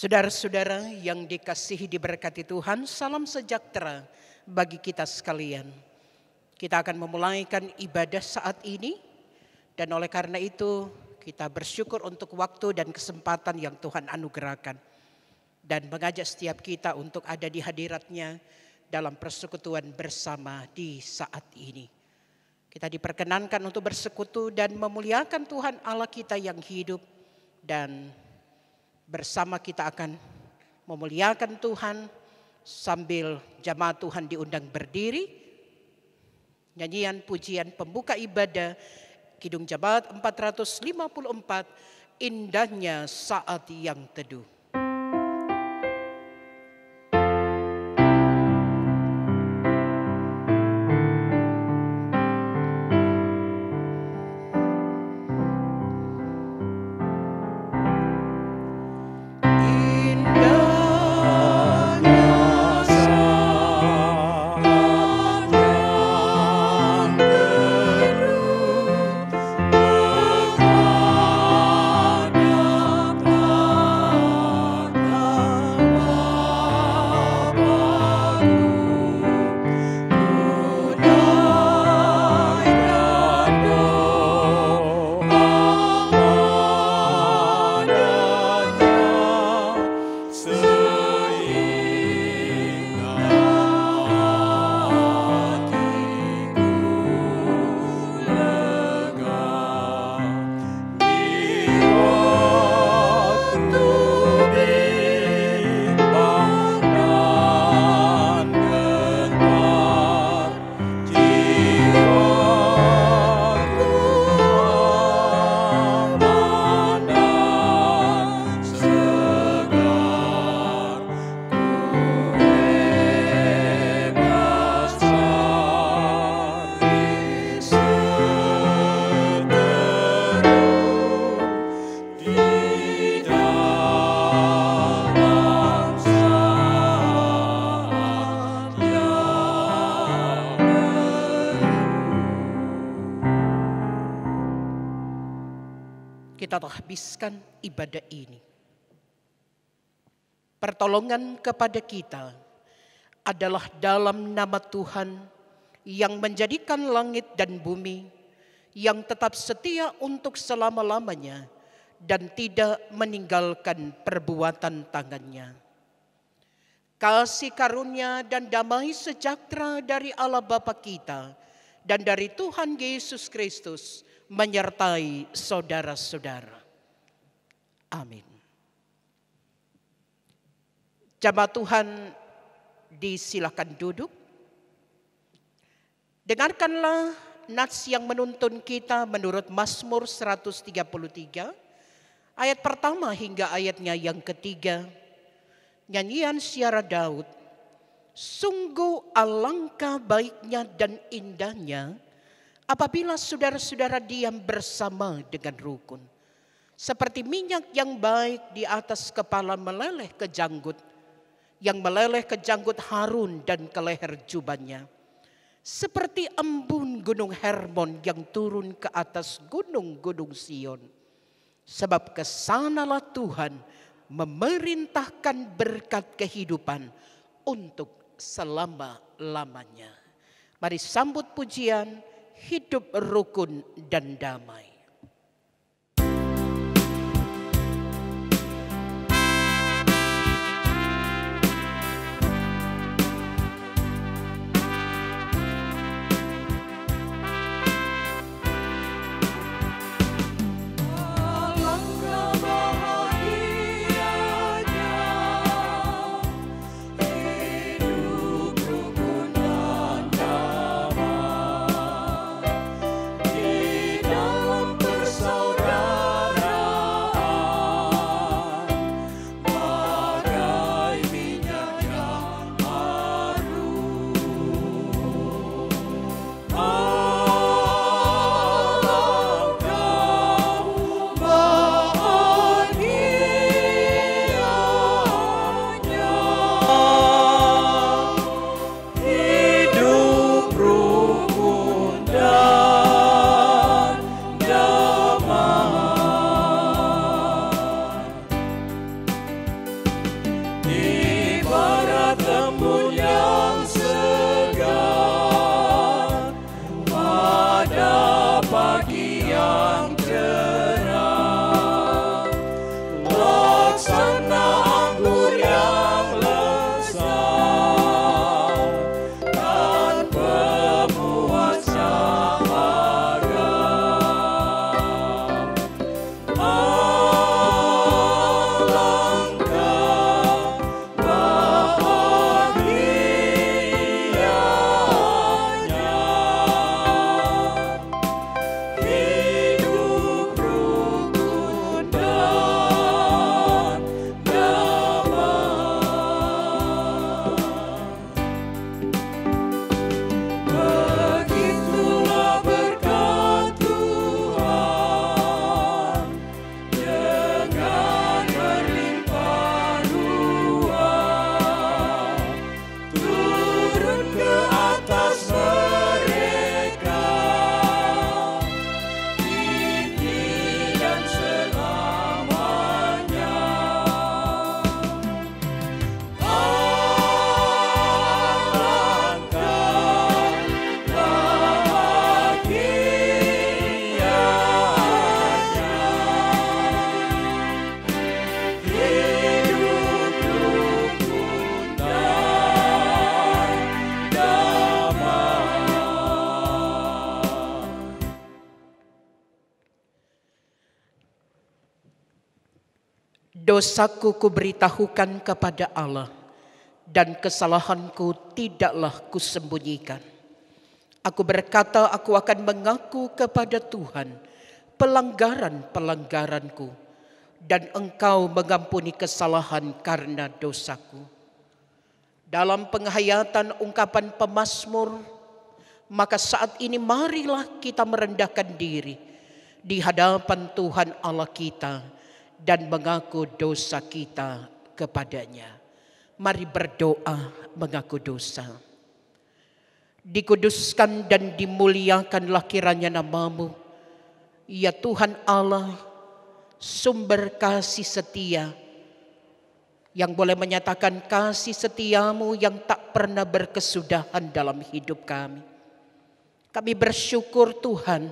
Saudara-saudara yang dikasihi diberkati Tuhan, salam sejahtera bagi kita sekalian. Kita akan memulaikan ibadah saat ini dan oleh karena itu kita bersyukur untuk waktu dan kesempatan yang Tuhan anugerahkan dan mengajak setiap kita untuk ada di hadirat-Nya dalam persekutuan bersama di saat ini. Kita diperkenankan untuk bersekutu dan memuliakan Tuhan Allah kita yang hidup, dan bersama kita akan memuliakan Tuhan sambil jemaat Tuhan diundang berdiri. Nyanyian pujian pembuka ibadah Kidung Jemaat 454, Indahnya Saat Yang Teduh. Kita habiskan ibadah ini. Pertolongan kepada kita adalah dalam nama Tuhan yang menjadikan langit dan bumi, yang tetap setia untuk selama-lamanya dan tidak meninggalkan perbuatan tangannya. Kasih karunia dan damai sejahtera dari Allah Bapa kita dan dari Tuhan Yesus Kristus menyertai saudara-saudara. Amin. Jemaat Tuhan disilakan duduk. Dengarkanlah nats yang menuntun kita menurut Mazmur 133 ayat pertama hingga ayatnya yang ketiga. Nyanyian Syara Daud. Sungguh alangkah baiknya dan indahnya apabila saudara-saudara diam bersama dengan rukun. Seperti minyak yang baik di atas kepala meleleh ke janggut, yang meleleh ke janggut Harun dan ke leher jubahnya. Seperti embun gunung Hermon yang turun ke atas gunung-gunung Sion. Sebab kesanalah Tuhan memerintahkan berkat kehidupan untuk selama-lamanya. Mari sambut pujian Hidup Rukun dan Damai. Dalam Dosaku kuberitahukan kepada Allah, dan kesalahanku tidaklah kusembunyikan. Aku berkata, aku akan mengaku kepada Tuhan pelanggaran-pelanggaranku, dan Engkau mengampuni kesalahan karena dosaku. Dalam penghayatan ungkapan pemazmur, maka saat ini marilah kita merendahkan diri di hadapan Tuhan Allah kita dan mengaku dosa kita kepadanya. Mari berdoa mengaku dosa. Dikuduskan dan dimuliakanlah kiranya nama-Mu, ya Tuhan Allah, sumber kasih setia, yang boleh menyatakan kasih setia-Mu yang tak pernah berkesudahan dalam hidup kami. Kami bersyukur Tuhan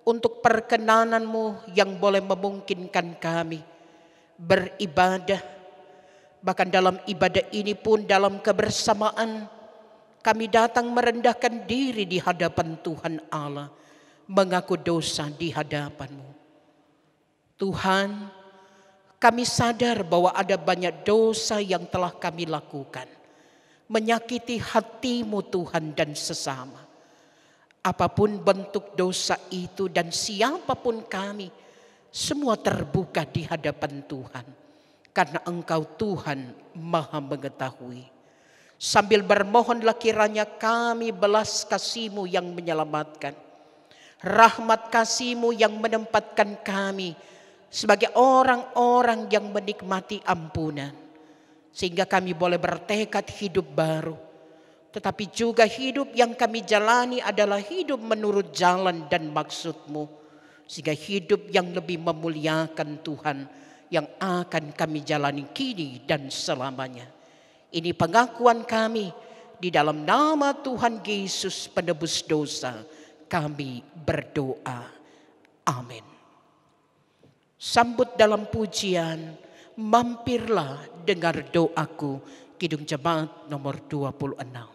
untuk perkenanan-Mu yang boleh memungkinkan kami beribadah. Bahkan dalam ibadah ini pun dalam kebersamaan kami datang merendahkan diri di hadapan Tuhan Allah, mengaku dosa di hadapan-Mu. Tuhan, kami sadar bahwa ada banyak dosa yang telah kami lakukan, menyakiti hati-Mu Tuhan dan sesama. Apapun bentuk dosa itu dan siapapun kami, semua terbuka di hadapan Tuhan. Karena Engkau Tuhan Maha mengetahui. Sambil bermohonlah kiranya kami belas kasih-Mu yang menyelamatkan. Rahmat kasih-Mu yang menempatkan kami sebagai orang-orang yang menikmati ampunan. Sehingga kami boleh bertekad hidup baru. Tetapi juga hidup yang kami jalani adalah hidup menurut jalan dan maksud-Mu. Sehingga hidup yang lebih memuliakan Tuhan yang akan kami jalani kini dan selamanya. Ini pengakuan kami di dalam nama Tuhan Yesus penebus dosa. Kami berdoa. Amin. Sambut dalam pujian, mampirlah dengar doaku. Kidung Jemaat nomor 26.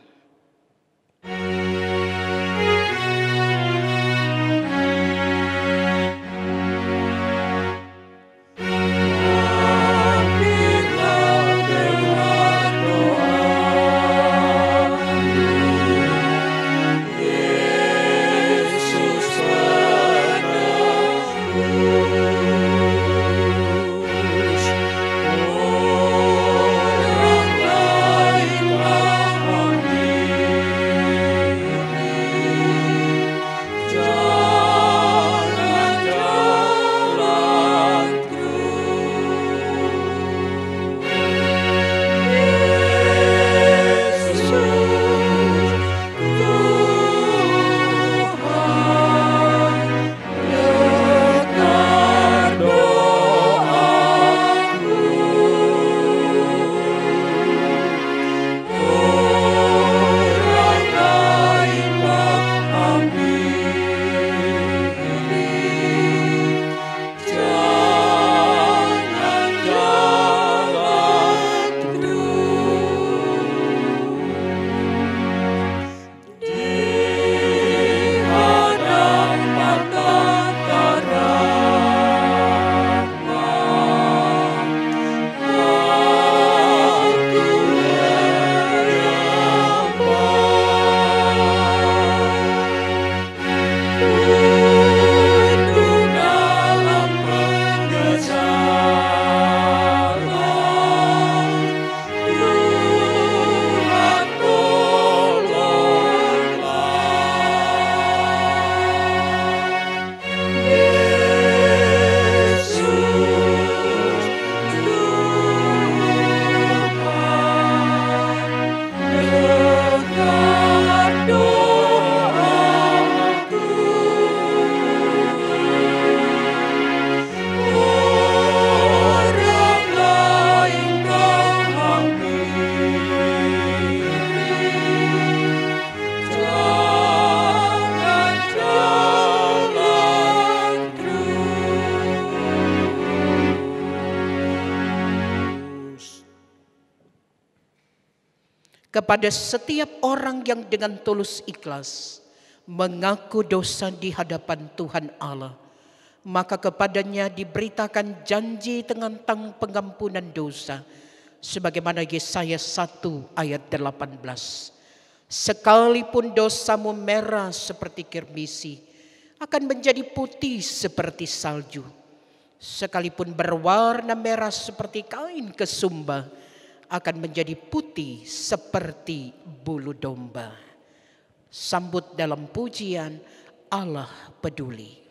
Kepada setiap orang yang dengan tulus ikhlas mengaku dosa di hadapan Tuhan Allah, maka kepadanya diberitakan janji tentang pengampunan dosa. Sebagaimana Yesaya 1 ayat 18. Sekalipun dosamu merah seperti kirmisi, akan menjadi putih seperti salju. Sekalipun berwarna merah seperti kain kesumba, akan menjadi putih seperti bulu domba. Sambut dalam pujian, Allah peduli.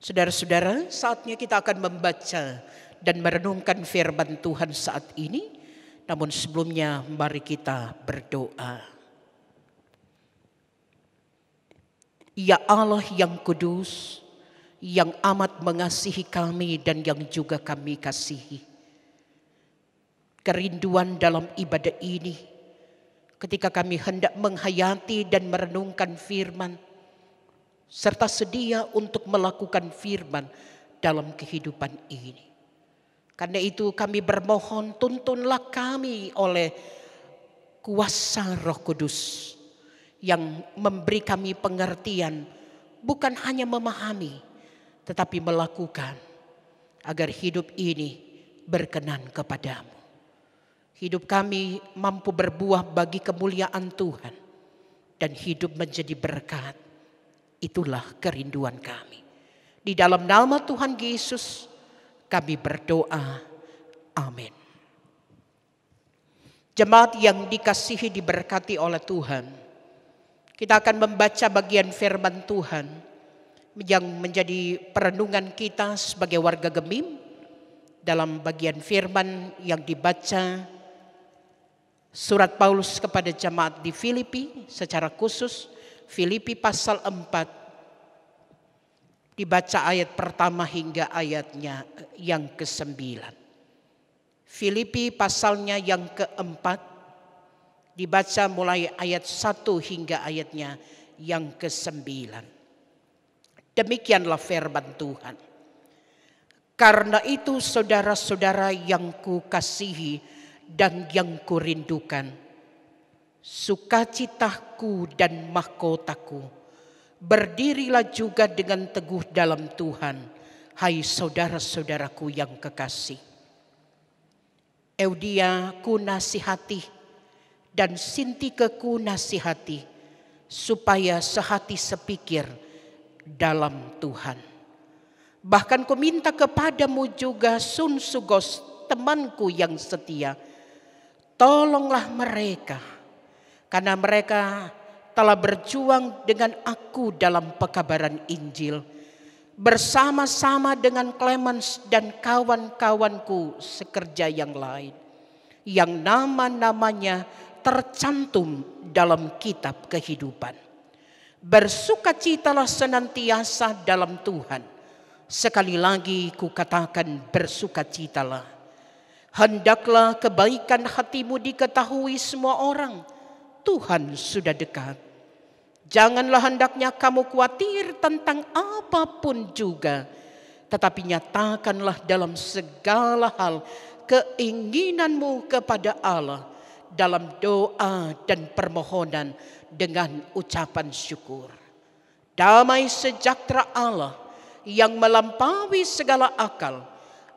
Saudara-saudara, saatnya kita akan membaca dan merenungkan firman Tuhan saat ini. Namun sebelumnya mari kita berdoa. Ya Allah yang kudus, yang amat mengasihi kami dan yang juga kami kasihi. Kerinduan dalam ibadah ini ketika kami hendak menghayati dan merenungkan firman, serta sedia untuk melakukan firman dalam kehidupan ini. Karena itu kami bermohon, tuntunlah kami oleh kuasa Roh Kudus yang memberi kami pengertian, bukan hanya memahami, tetapi melakukan, agar hidup ini berkenan kepadamu. Hidup kami mampu berbuah bagi kemuliaan Tuhan dan hidup menjadi berkat. Itulah kerinduan kami. Di dalam nama Tuhan Yesus kami berdoa. Amin. Jemaat yang dikasihi diberkati oleh Tuhan, kita akan membaca bagian firman Tuhan yang menjadi perenungan kita sebagai warga Gemim. Dalam bagian firman yang dibaca surat Paulus kepada jemaat di Filipi, secara khusus Filipi pasal 4, dibaca ayat pertama hingga ayatnya yang ke-9. Filipi pasalnya yang ke-4, dibaca mulai ayat 1 hingga ayatnya yang ke-9. Demikianlah firman Tuhan. Karena itu saudara-saudara yang kukasihi dan yang kurindukan, sukacitaku dan mahkotaku, berdirilah juga dengan teguh dalam Tuhan, hai saudara-saudaraku yang kekasih. Eudia ku nasihati dan Sintike ku nasihati, supaya sehati sepikir dalam Tuhan. Bahkan ku minta kepadamu juga Sunsugos, temanku yang setia, tolonglah mereka, karena mereka telah berjuang dengan aku dalam pekabaran Injil, bersama-sama dengan Clemens dan kawan-kawanku sekerja yang lain, yang nama-namanya tercantum dalam kitab kehidupan. Bersukacitalah senantiasa dalam Tuhan. Sekali lagi kukatakan bersukacitalah. Hendaklah kebaikan hatimu diketahui semua orang. Tuhan sudah dekat. Janganlah hendaknya kamu khawatir tentang apapun juga, tetapi nyatakanlah dalam segala hal keinginanmu kepada Allah dalam doa dan permohonan dengan ucapan syukur. Damai sejahtera Allah yang melampaui segala akal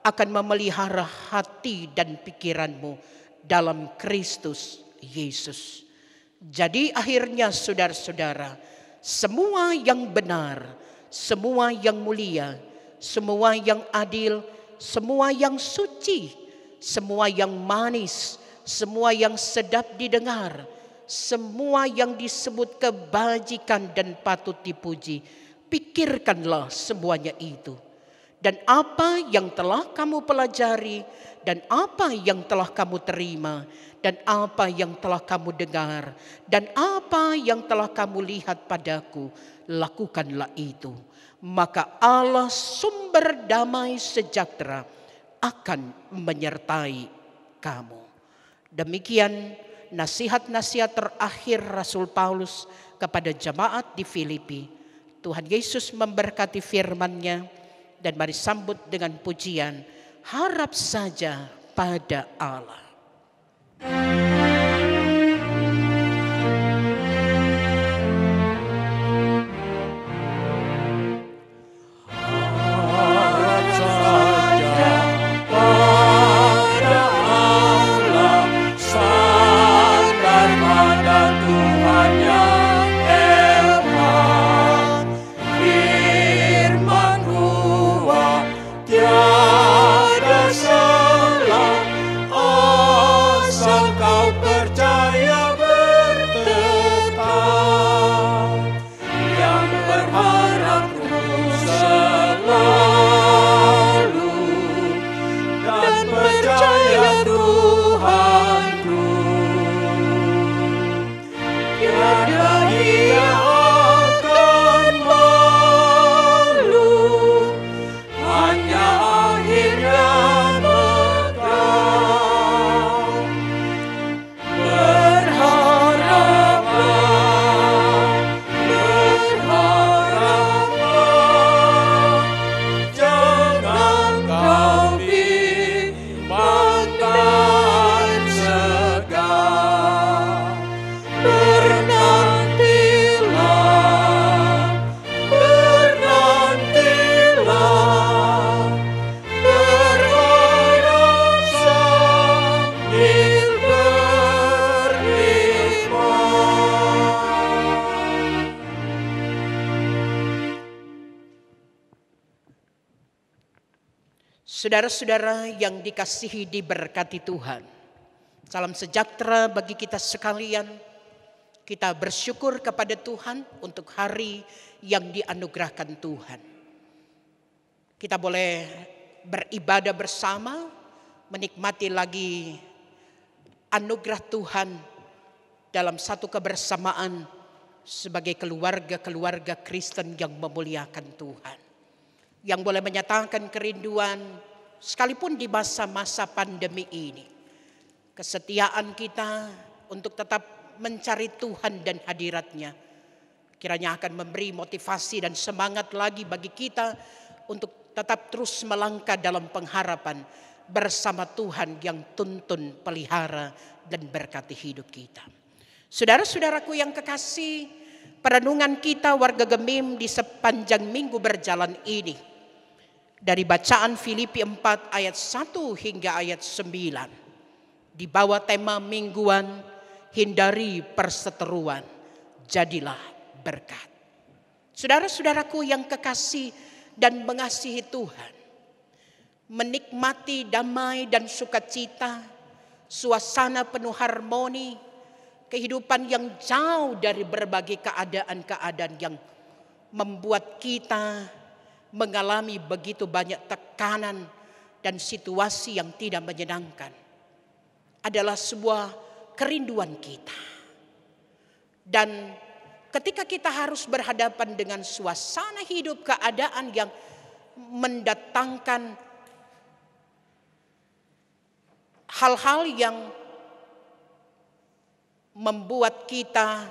akan memelihara hati dan pikiranmu dalam Kristus Yesus. Jadi akhirnya saudara-saudara, semua yang benar, semua yang mulia, semua yang adil, semua yang suci, semua yang manis, semua yang sedap didengar, semua yang disebut kebajikan dan patut dipuji, pikirkanlah semuanya itu. Dan apa yang telah kamu pelajari, dan apa yang telah kamu terima, dan apa yang telah kamu dengar, dan apa yang telah kamu lihat padaku, lakukanlah itu. Maka Allah sumber damai sejahtera akan menyertai kamu. Demikian nasihat-nasihat terakhir Rasul Paulus kepada jemaat di Filipi. Tuhan Yesus memberkati firman-Nya. Dan mari sambut dengan pujian, harap saja pada Allah. Saudara-saudara yang dikasihi diberkati Tuhan, salam sejahtera bagi kita sekalian. Kita bersyukur kepada Tuhan untuk hari yang dianugerahkan Tuhan. Kita boleh beribadah bersama, menikmati lagi anugerah Tuhan dalam satu kebersamaan sebagai keluarga-keluarga Kristen yang memuliakan Tuhan. Yang boleh menyatakan kerinduan sekalipun di masa-masa pandemi ini. Kesetiaan kita untuk tetap mencari Tuhan dan hadirat-Nya kiranya akan memberi motivasi dan semangat lagi bagi kita untuk tetap terus melangkah dalam pengharapan bersama Tuhan yang tuntun, pelihara, dan berkati hidup kita. Saudara-saudaraku yang kekasih, perenungan kita warga Gemim di sepanjang minggu berjalan ini dari bacaan Filipi 4 ayat 1 hingga ayat 9. Di bawah tema mingguan, hindari perseteruan, jadilah berkat. Saudara-saudaraku yang kekasih dan mengasihi Tuhan, menikmati damai dan sukacita, suasana penuh harmoni, kehidupan yang jauh dari berbagai keadaan-keadaan yang membuat kita mengalami begitu banyak tekanan dan situasi yang tidak menyenangkan adalah sebuah kerinduan kita. Dan ketika kita harus berhadapan dengan suasana hidup, keadaan yang mendatangkan hal-hal yang membuat kita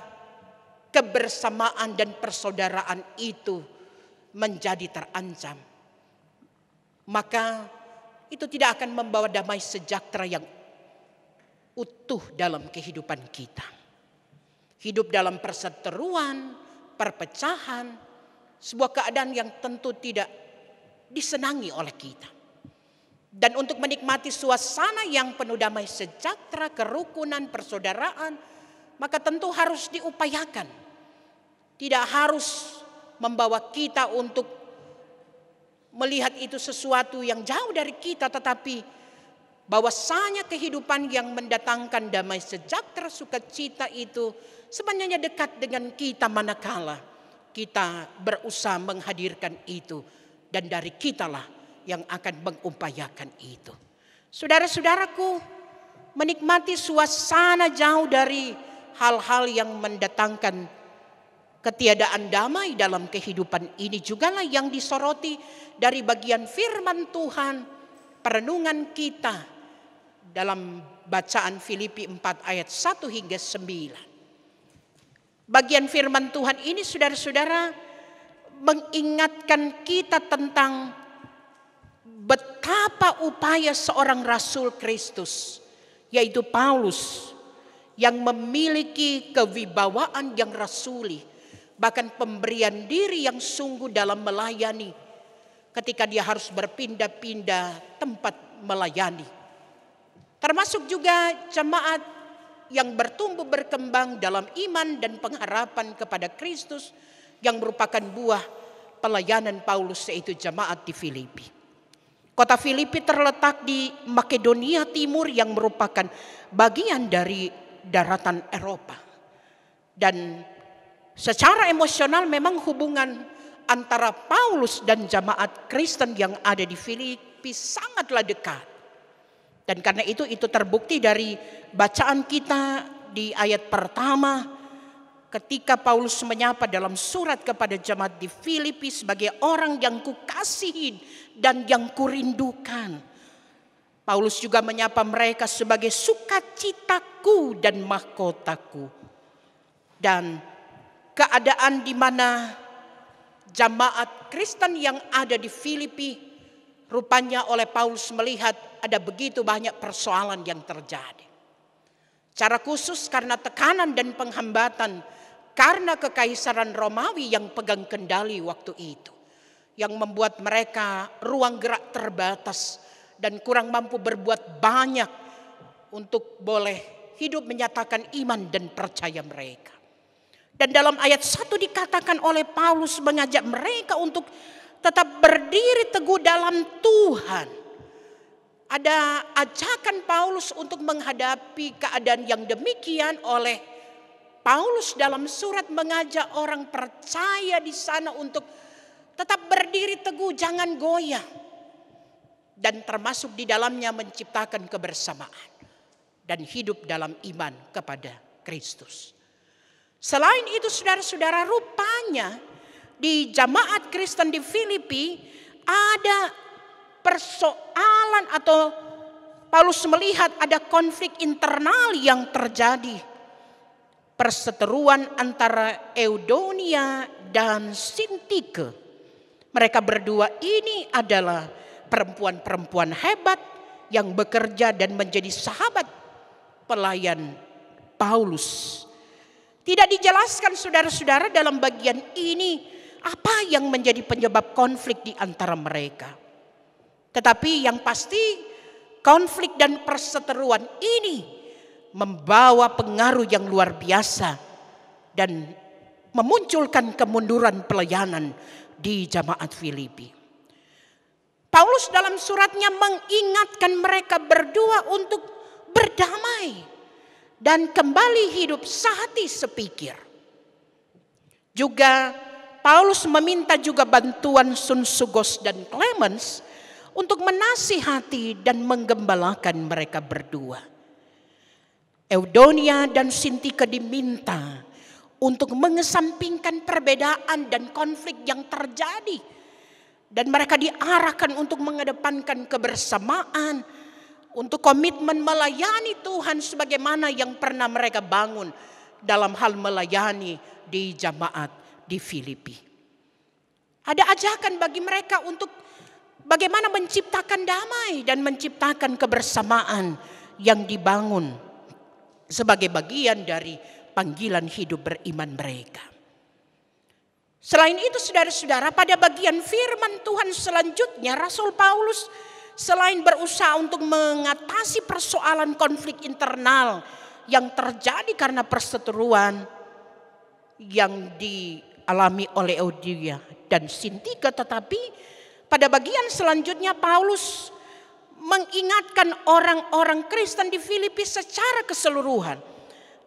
kebersamaan dan persaudaraan itu menjadi terancam, maka itu tidak akan membawa damai sejahtera yang utuh dalam kehidupan kita. Hidup dalam perseteruan, perpecahan, sebuah keadaan yang tentu tidak disenangi oleh kita. Dan untuk menikmati suasana yang penuh damai sejahtera, kerukunan, persaudaraan, maka tentu harus diupayakan. Tidak harus membawa kita untuk melihat itu sesuatu yang jauh dari kita, tetapi bahwasanya kehidupan yang mendatangkan damai sejahtera, sukacita itu sebenarnya dekat dengan kita manakala kita berusaha menghadirkan itu, dan dari kitalah yang akan mengupayakan itu. Saudara-saudaraku, menikmati suasana jauh dari hal-hal yang mendatangkan ketiadaan damai dalam kehidupan ini jugalah yang disoroti dari bagian firman Tuhan, perenungan kita dalam bacaan Filipi 4 ayat 1 hingga 9. Bagian firman Tuhan ini, saudara-saudara, mengingatkan kita tentang betapa upaya seorang Rasul Kristus, yaitu Paulus, yang memiliki kewibawaan yang rasuli, bahkan pemberian diri yang sungguh dalam melayani, ketika dia harus berpindah-pindah tempat melayani. Termasuk juga jemaat yang bertumbuh berkembang dalam iman dan pengharapan kepada Kristus, yang merupakan buah pelayanan Paulus, yaitu jemaat di Filipi. Kota Filipi terletak di Makedonia Timur yang merupakan bagian dari daratan Eropa. Dan secara emosional memang hubungan antara Paulus dan jemaat Kristen yang ada di Filipi sangatlah dekat. Dan karena itu terbukti dari bacaan kita di ayat pertama, ketika Paulus menyapa dalam surat kepada jemaat di Filipi sebagai orang yang kukasihi dan yang kurindukan. Paulus juga menyapa mereka sebagai sukacitaku dan mahkotaku. Dan keadaan di mana jemaat Kristen yang ada di Filipi, rupanya oleh Paulus melihat ada begitu banyak persoalan yang terjadi. Secara khusus karena tekanan dan penghambatan karena kekaisaran Romawi yang pegang kendali waktu itu, yang membuat mereka ruang gerak terbatas dan kurang mampu berbuat banyak untuk boleh hidup menyatakan iman dan percaya mereka. Dan dalam ayat 1 dikatakan oleh Paulus mengajak mereka untuk tetap berdiri teguh dalam Tuhan. Ada ajakan Paulus untuk menghadapi keadaan yang demikian oleh Paulus dalam surat mengajak orang percaya di sana untuk tetap berdiri teguh, jangan goyah. Dan termasuk di dalamnya menciptakan kebersamaan dan hidup dalam iman kepada Kristus. Selain itu, saudara-saudara, rupanya di jemaat Kristen di Filipi ada persoalan, atau Paulus melihat ada konflik internal yang terjadi. Perseteruan antara Eudonia dan Sintike. Mereka berdua ini adalah perempuan-perempuan hebat yang bekerja dan menjadi sahabat pelayan Paulus. Tidak dijelaskan, saudara-saudara, dalam bagian ini apa yang menjadi penyebab konflik di antara mereka. Tetapi yang pasti konflik dan perseteruan ini membawa pengaruh yang luar biasa dan memunculkan kemunduran pelayanan di jemaat Filipi. Paulus dalam suratnya mengingatkan mereka berdua untuk berdamai dan kembali hidup sehati sepikir. Juga Paulus meminta juga bantuan Sunsugos dan Clemens untuk menasihati dan menggembalakan mereka berdua. Eudonia dan Sintike diminta untuk mengesampingkan perbedaan dan konflik yang terjadi. Dan mereka diarahkan untuk mengedepankan kebersamaan, untuk komitmen melayani Tuhan sebagaimana yang pernah mereka bangun dalam hal melayani di jemaat di Filipi. Ada ajakan bagi mereka untuk bagaimana menciptakan damai dan menciptakan kebersamaan yang dibangun sebagai bagian dari panggilan hidup beriman mereka. Selain itu saudara-saudara, pada bagian firman Tuhan selanjutnya Rasul Paulus selain berusaha untuk mengatasi persoalan konflik internal yang terjadi karena perseteruan yang dialami oleh Euodia dan Sintika, tetapi pada bagian selanjutnya Paulus mengingatkan orang-orang Kristen di Filipi secara keseluruhan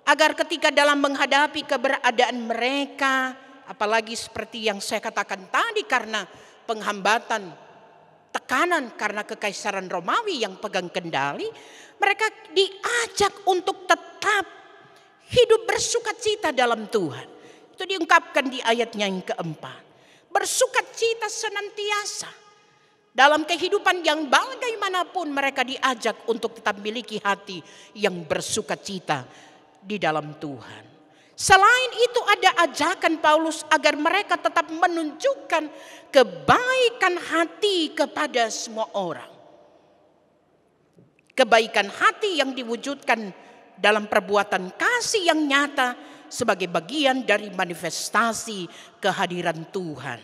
agar ketika dalam menghadapi keberadaan mereka, apalagi seperti yang saya katakan tadi karena penghambatan, tekanan karena kekaisaran Romawi yang pegang kendali, mereka diajak untuk tetap hidup bersukacita dalam Tuhan. Itu diungkapkan di ayatnya yang keempat. Bersukacita senantiasa. Dalam kehidupan yang bagaimanapun mereka diajak untuk tetap miliki hati yang bersukacita di dalam Tuhan. Selain itu ada ajakan Paulus agar mereka tetap menunjukkan kebaikan hati kepada semua orang. Kebaikan hati yang diwujudkan dalam perbuatan kasih yang nyata sebagai bagian dari manifestasi kehadiran Tuhan.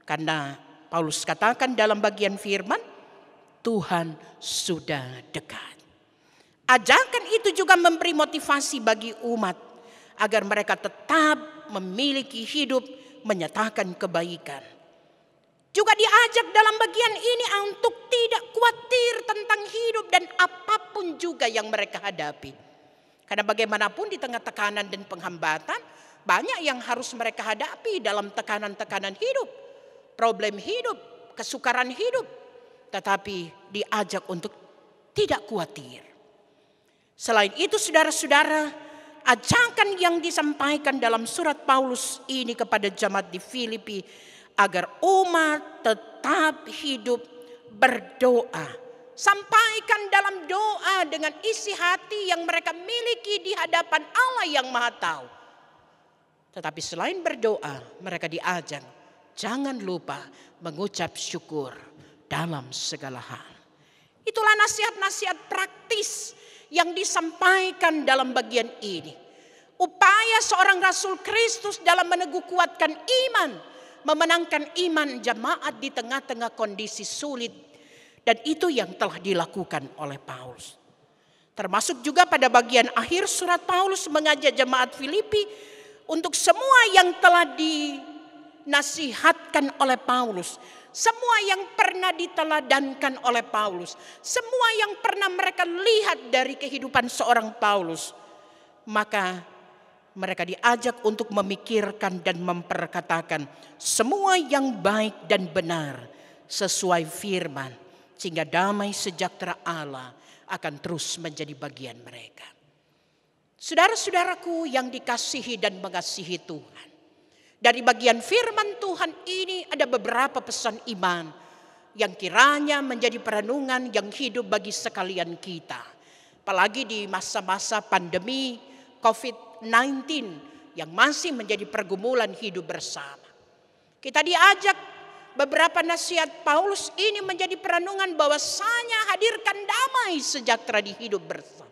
Karena Paulus katakan dalam bagian firman, Tuhan sudah dekat. Ajakan itu juga memberi motivasi bagi umat agar mereka tetap memiliki hidup menyatakan kebaikan. Juga diajak dalam bagian ini untuk tidak khawatir tentang hidup dan apapun juga yang mereka hadapi. Karena bagaimanapun di tengah tekanan dan penghambatan, banyak yang harus mereka hadapi dalam tekanan-tekanan hidup, problem hidup, kesukaran hidup. Tetapi diajak untuk tidak khawatir. Selain itu saudara-saudara, ajakan yang disampaikan dalam surat Paulus ini kepada jemaat di Filipi agar umat tetap hidup berdoa. Sampaikan dalam doa dengan isi hati yang mereka miliki di hadapan Allah yang Maha Tahu. Tetapi selain berdoa, mereka diajak jangan lupa mengucap syukur dalam segala hal. Itulah nasihat-nasihat praktis yang disampaikan dalam bagian ini. Upaya seorang Rasul Kristus dalam meneguh kuatkan iman, memenangkan iman jemaat di tengah-tengah kondisi sulit. Dan itu yang telah dilakukan oleh Paulus. Termasuk juga pada bagian akhir surat Paulus mengajak jemaat Filipi untuk semua yang telah dinasihatkan oleh Paulus. Semua yang pernah diteladankan oleh Paulus. Semua yang pernah mereka lihat dari kehidupan seorang Paulus. Maka mereka diajak untuk memikirkan dan memperkatakan semua yang baik dan benar sesuai firman. Sehingga damai sejahtera Allah akan terus menjadi bagian mereka. Saudara-saudaraku yang dikasihi dan mengasihi Tuhan. Dari bagian firman Tuhan ini ada beberapa pesan iman yang kiranya menjadi perenungan yang hidup bagi sekalian kita. Apalagi di masa-masa pandemi COVID-19 yang masih menjadi pergumulan hidup bersama. Kita diajak beberapa nasihat Paulus ini menjadi perenungan bahwasanya hadirkan damai sejahtera di hidup bersama.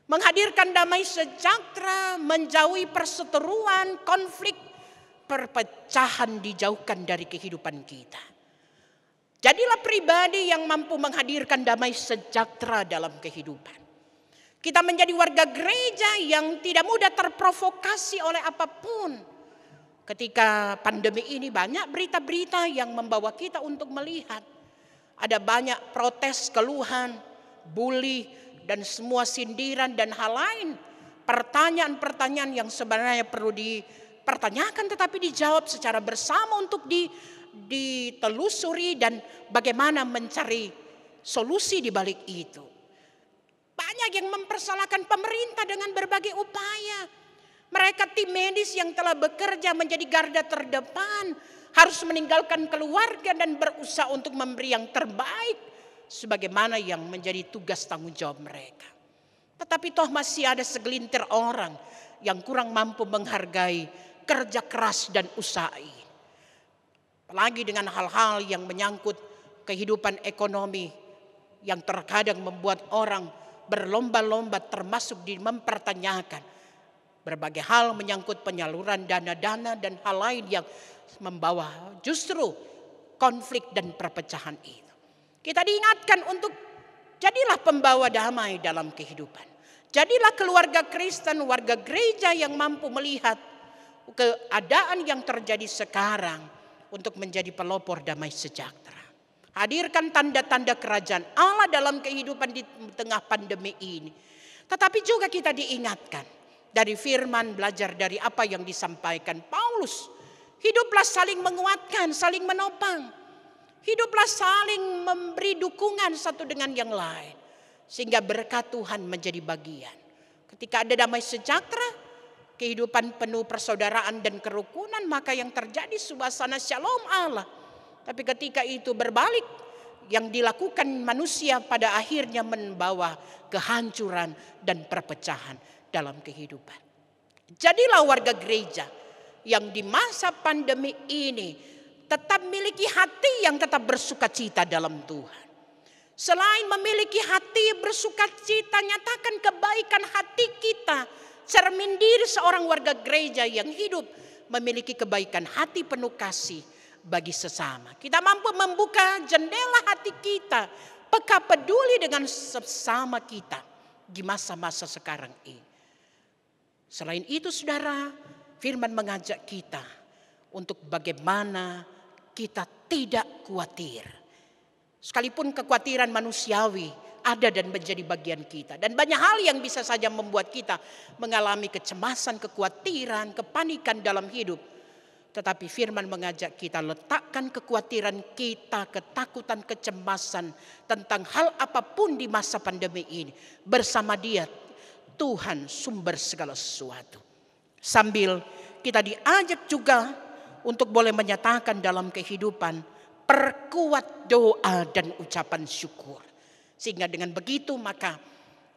Menghadirkan damai sejahtera, menjauhi perseteruan, konflik, perpecahan dijauhkan dari kehidupan kita. Jadilah pribadi yang mampu menghadirkan damai sejahtera dalam kehidupan. Kita menjadi warga gereja yang tidak mudah terprovokasi oleh apapun. Ketika pandemi ini banyak berita-berita yang membawa kita untuk melihat. Ada banyak protes, keluhan, bully, dan semua sindiran dan hal lain. Pertanyaan-pertanyaan yang sebenarnya perlu dipertanyakan tetapi dijawab secara bersama untuk ditelusuri dan bagaimana mencari solusi di balik itu. Banyak yang mempersalahkan pemerintah dengan berbagai upaya. Mereka tim medis yang telah bekerja menjadi garda terdepan harus meninggalkan keluarga dan berusaha untuk memberi yang terbaik sebagaimana yang menjadi tugas tanggung jawab mereka. Tetapi toh masih ada segelintir orang yang kurang mampu menghargai kerja keras dan usaha ini. Apalagi dengan hal-hal yang menyangkut kehidupan ekonomi yang terkadang membuat orang berlomba-lomba, termasuk mempertanyakan berbagai hal menyangkut penyaluran dana-dana dan hal lain yang membawa justru konflik dan perpecahan itu. Kita diingatkan untuk jadilah pembawa damai dalam kehidupan. Jadilah keluarga Kristen, warga gereja yang mampu melihat keadaan yang terjadi sekarang untuk menjadi pelopor damai sejahtera. Hadirkan tanda-tanda kerajaan Allah dalam kehidupan di tengah pandemi ini. Tetapi juga kita diingatkan dari firman, belajar dari apa yang disampaikan Paulus. Hiduplah saling menguatkan, saling menopang. Hiduplah saling memberi dukungan satu dengan yang lain. Sehingga berkat Tuhan menjadi bagian. Ketika ada damai sejahtera, kehidupan penuh persaudaraan dan kerukunan, maka yang terjadi suasana shalom Allah. Tapi ketika itu berbalik, yang dilakukan manusia pada akhirnya membawa kehancuran dan perpecahan dalam kehidupan. Jadilah warga gereja yang di masa pandemi ini tetap memiliki hati yang tetap bersukacita dalam Tuhan. Selain memiliki hati bersukacita, nyatakan kebaikan hati kita. Cermin diri seorang warga gereja yang hidup memiliki kebaikan hati penuh kasih bagi sesama. Kita mampu membuka jendela hati kita, peka peduli dengan sesama kita di masa-masa sekarang ini. Selain itu saudara, firman mengajak kita untuk bagaimana kita tidak khawatir. Sekalipun kekhawatiran manusiawi ada dan menjadi bagian kita. Dan banyak hal yang bisa saja membuat kita mengalami kecemasan, kekhawatiran, kepanikan dalam hidup. Tetapi firman mengajak kita letakkan kekhawatiran kita, ketakutan, kecemasan tentang hal apapun di masa pandemi ini. Bersama Dia, Tuhan sumber segala sesuatu. Sambil kita diajak juga untuk boleh menyatakan dalam kehidupan, perkuat doa dan ucapan syukur. Sehingga dengan begitu maka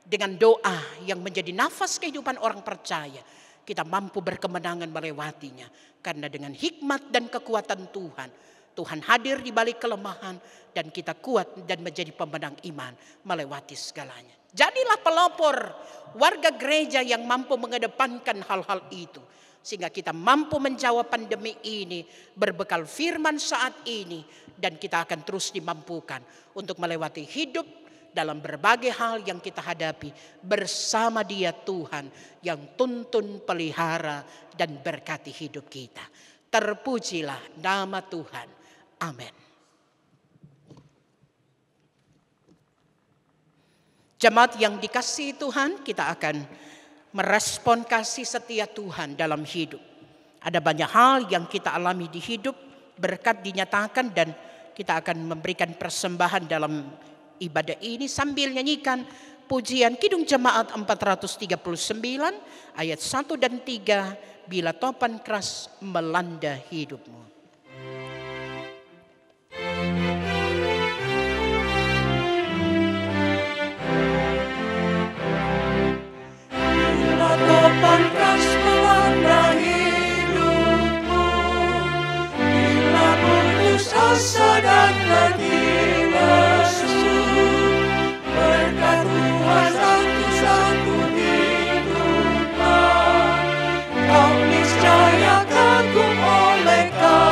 dengan doa yang menjadi nafas kehidupan orang percaya, kita mampu berkemenangan melewatinya. Karena dengan hikmat dan kekuatan Tuhan, Tuhan hadir di balik kelemahan dan kita kuat dan menjadi pemenang iman melewati segalanya. Jadilah pelopor warga gereja yang mampu mengedepankan hal-hal itu. Sehingga kita mampu menjawab pandemi ini berbekal firman saat ini. Dan kita akan terus dimampukan untuk melewati hidup dalam berbagai hal yang kita hadapi bersama Dia Tuhan yang tuntun, pelihara dan berkati hidup kita. Terpujilah nama Tuhan. Amin. Jemaat yang dikasihi Tuhan, kita akan merespon kasih setia Tuhan dalam hidup. Ada banyak hal yang kita alami di hidup, berkat dinyatakan dan kita akan memberikan persembahan dalam ibadah ini sambil nyanyikan pujian Kidung Jemaat 439 ayat 1 dan 3, bila topan keras melanda hidupmu. Bila topan keras melanda hidupmu, bila putus asa dan letih lesu, berkat Tuhan satu-satu hiduplah, kau niscaya kagum oleh Kau.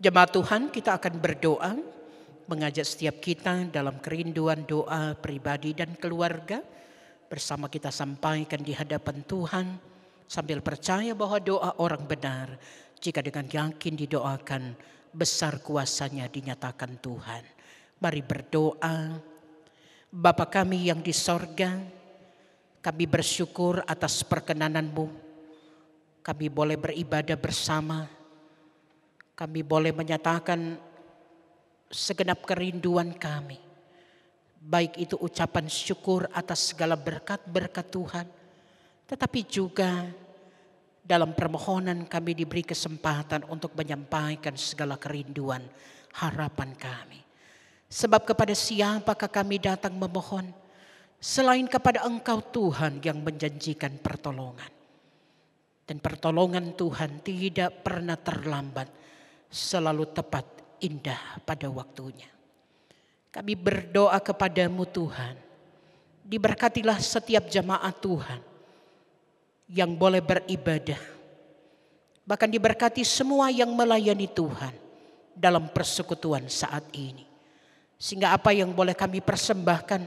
Jemaat Tuhan, kita akan berdoa, mengajak setiap kita dalam kerinduan doa pribadi dan keluarga. Bersama kita sampaikan di hadapan Tuhan, sambil percaya bahwa doa orang benar, jika dengan yakin didoakan, besar kuasanya dinyatakan Tuhan. Mari berdoa. Bapa kami yang di sorga, kami bersyukur atas perkenanan-Mu. Kami boleh beribadah bersama. Kami boleh menyatakan segenap kerinduan kami. Baik itu ucapan syukur atas segala berkat-berkat Tuhan. Tetapi juga dalam permohonan kami diberi kesempatan untuk menyampaikan segala kerinduan, harapan kami. Sebab kepada siapakah kami datang memohon selain kepada Engkau Tuhan yang menjanjikan pertolongan. Dan pertolongan Tuhan tidak pernah terlambat, selalu tepat, indah pada waktunya. Kami berdoa kepadamu Tuhan, diberkatilah setiap jemaat Tuhan yang boleh beribadah. Bahkan diberkati semua yang melayani Tuhan dalam persekutuan saat ini. Sehingga apa yang boleh kami persembahkan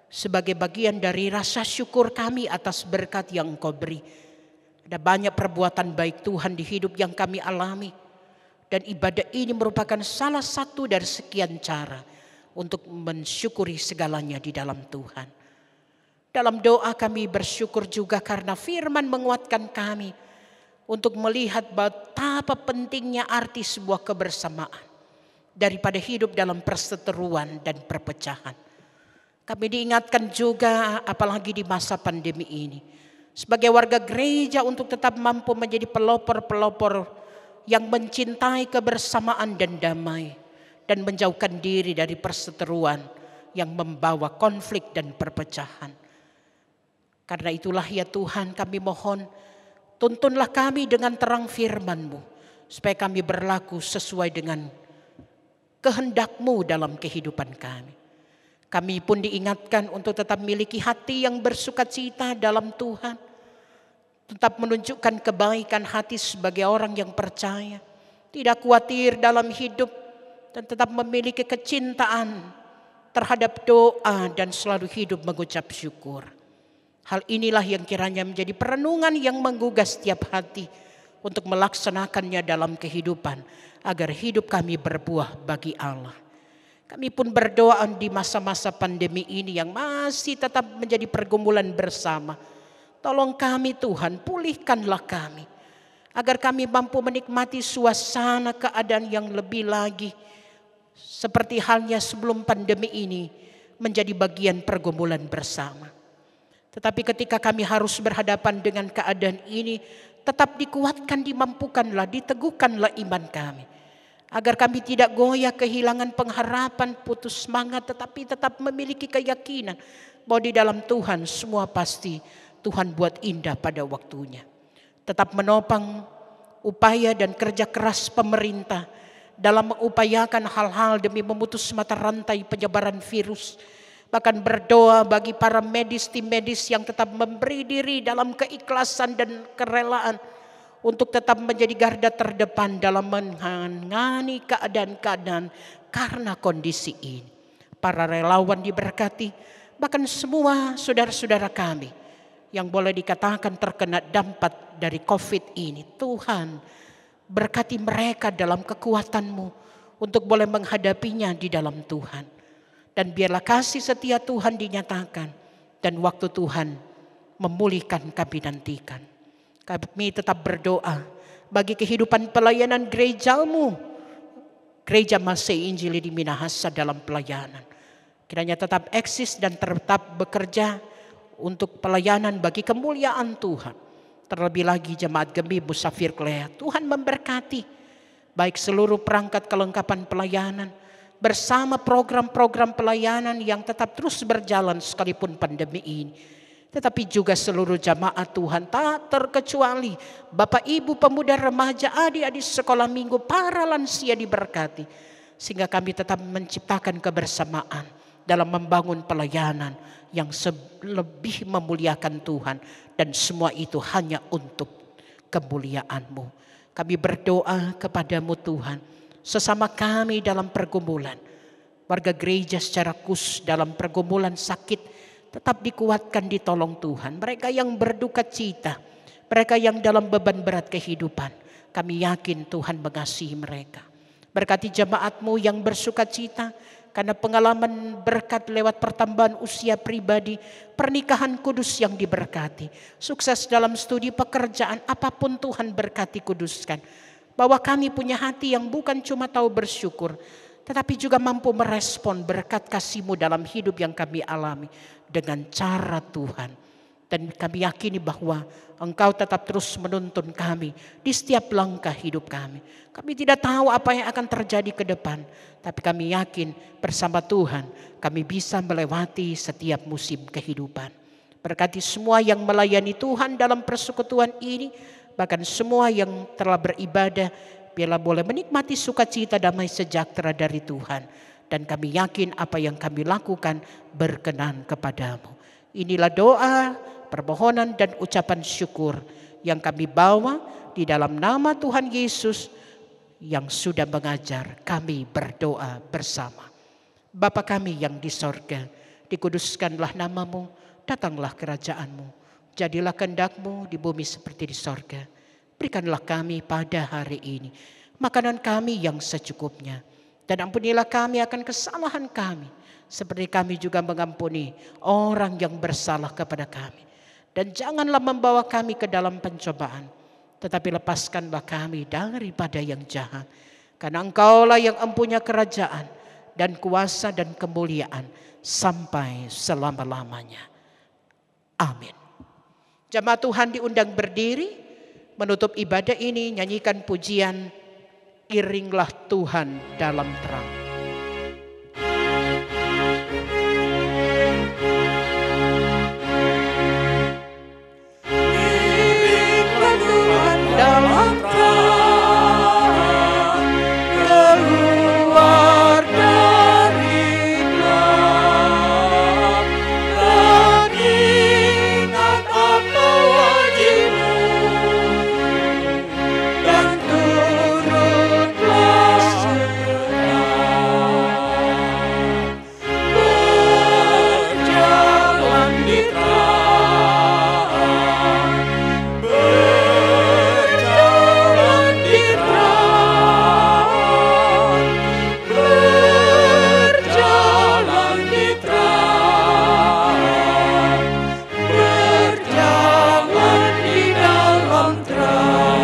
sebagai bagian dari rasa syukur kami atas berkat yang Engkau beri. Ada banyak perbuatan baik Tuhan di hidup yang kami alami. Dan ibadah ini merupakan salah satu dari sekian cara untuk mensyukuri segalanya di dalam Tuhan. Dalam doa kami bersyukur juga karena firman menguatkan kami untuk melihat betapa pentingnya arti sebuah kebersamaan daripada hidup dalam perseteruan dan perpecahan. Kami diingatkan juga apalagi di masa pandemi ini, sebagai warga gereja untuk tetap mampu menjadi pelopor-pelopor yang mencintai kebersamaan dan damai, dan menjauhkan diri dari perseteruan yang membawa konflik dan perpecahan. Karena itulah ya Tuhan, kami mohon, tuntunlah kami dengan terang firman-Mu, supaya kami berlaku sesuai dengan kehendak-Mu dalam kehidupan kami. Kami pun diingatkan untuk tetap memiliki hati yang bersukacita dalam Tuhan. Tetap menunjukkan kebaikan hati sebagai orang yang percaya. Tidak khawatir dalam hidup. Dan tetap memiliki kecintaan terhadap doa dan selalu hidup mengucap syukur. Hal inilah yang kiranya menjadi perenungan yang menggugah setiap hati untuk melaksanakannya dalam kehidupan. Agar hidup kami berbuah bagi Allah. Kami pun berdoa di masa-masa pandemi ini yang masih tetap menjadi pergumulan bersama. Tolong kami Tuhan, pulihkanlah kami. Agar kami mampu menikmati suasana keadaan yang lebih lagi. Seperti halnya sebelum pandemi ini menjadi bagian pergumulan bersama. Tetapi ketika kami harus berhadapan dengan keadaan ini, tetap dikuatkan, dimampukanlah, diteguhkanlah iman kami. Agar kami tidak goyah, kehilangan pengharapan, putus semangat, tetapi tetap memiliki keyakinan bahwa di dalam Tuhan semua pasti Tuhan buat indah pada waktunya. Tetap menopang upaya dan kerja keras pemerintah dalam mengupayakan hal-hal demi memutus mata rantai penyebaran virus. Bahkan berdoa bagi para medis, tim medis yang tetap memberi diri dalam keikhlasan dan kerelaan untuk tetap menjadi garda terdepan dalam menangani keadaan-keadaan karena kondisi ini. Para relawan diberkati, bahkan semua saudara-saudara kami yang boleh dikatakan terkena dampak dari COVID ini. Tuhan, berkati mereka dalam kekuatan-Mu untuk boleh menghadapinya di dalam Tuhan. Dan biarlah kasih setia Tuhan dinyatakan dan waktu Tuhan memulihkan kami nantikan. Kami tetap berdoa bagi kehidupan pelayanan gereja-Mu, Gereja Masih Injili di Minahasa dalam pelayanan. Kiranya tetap eksis dan tetap bekerja untuk pelayanan bagi kemuliaan Tuhan. Terlebih lagi jemaat Gembi Musafir Klea. Tuhan memberkati baik seluruh perangkat kelengkapan pelayanan bersama program-program pelayanan yang tetap terus berjalan sekalipun pandemi ini. Tetapi juga seluruh jamaat Tuhan tak terkecuali Bapak Ibu pemuda remaja, adik-adik sekolah minggu, para lansia diberkati. Sehingga kami tetap menciptakan kebersamaan dalam membangun pelayanan yang lebih memuliakan Tuhan. Dan semua itu hanya untuk kemuliaan-Mu. Kami berdoa kepadamu Tuhan, sesama kami dalam pergumulan. Warga gereja secara khusus dalam pergumulan sakit tetap dikuatkan, ditolong Tuhan. Mereka yang berduka cita, mereka yang dalam beban berat kehidupan, kami yakin Tuhan mengasihi mereka. Berkati jemaat-Mu yang bersuka cita karena pengalaman berkat lewat pertambahan usia pribadi, pernikahan kudus yang diberkati, sukses dalam studi pekerjaan, apapun Tuhan berkati, kuduskan. Bahwa kami punya hati yang bukan cuma tahu bersyukur, tetapi juga mampu merespon berkat kasih-Mu dalam hidup yang kami alami dengan cara Tuhan. Dan kami yakini bahwa Engkau tetap terus menuntun kami di setiap langkah hidup kami. Kami tidak tahu apa yang akan terjadi ke depan, tapi kami yakin bersama Tuhan kami bisa melewati setiap musim kehidupan. Berkati semua yang melayani Tuhan dalam persekutuan ini, bahkan semua yang telah beribadah, biarlah boleh menikmati sukacita damai sejahtera dari Tuhan. Dan kami yakin apa yang kami lakukan berkenan kepadamu. Inilah doa, permohonan dan ucapan syukur yang kami bawa di dalam nama Tuhan Yesus yang sudah mengajar kami berdoa bersama. Bapa kami yang di sorga, dikuduskanlah nama-Mu, datanglah kerajaan-Mu, jadilah kehendak-Mu di bumi seperti di sorga. Berikanlah kami pada hari ini makanan kami yang secukupnya, dan ampunilah kami akan kesalahan kami, seperti kami juga mengampuni orang yang bersalah kepada kami. Dan janganlah membawa kami ke dalam pencobaan, tetapi lepaskanlah kami daripada yang jahat. Karena Engkaulah yang empunya kerajaan dan kuasa dan kemuliaan sampai selama-lamanya. Amin. Jemaat Tuhan diundang berdiri. Menutup ibadah ini, nyanyikan pujian Iringlah Tuhan dalam terang. Iringlah Tuhan dalam terang, keluar dari gelap, dan ingat apa wajibmu, dan turutlah segera. Berjalan di terang, berjalan di terang, berjalan di terang, berjalan di dalam terang.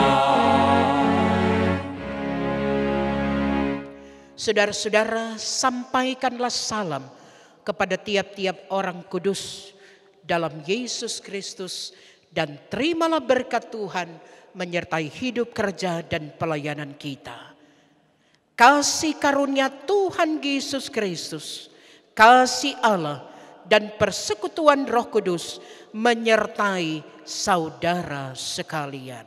Saudara-saudara, sampaikanlah salam kepada tiap-tiap orang kudus dalam Yesus Kristus, dan terimalah berkat Tuhan menyertai hidup, kerja, dan pelayanan kita. Kasih karunia Tuhan Yesus Kristus, kasih Allah, dan persekutuan Roh Kudus menyertai saudara sekalian.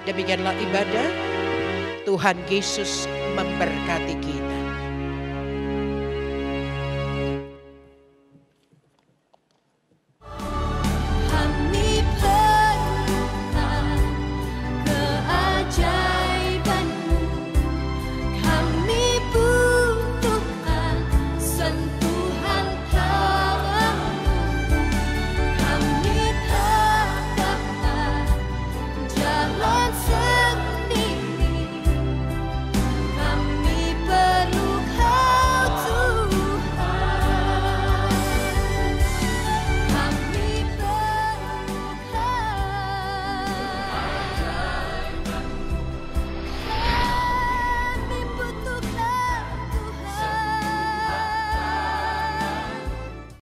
Demikianlah ibadah. Tuhan Yesus memberkati kita.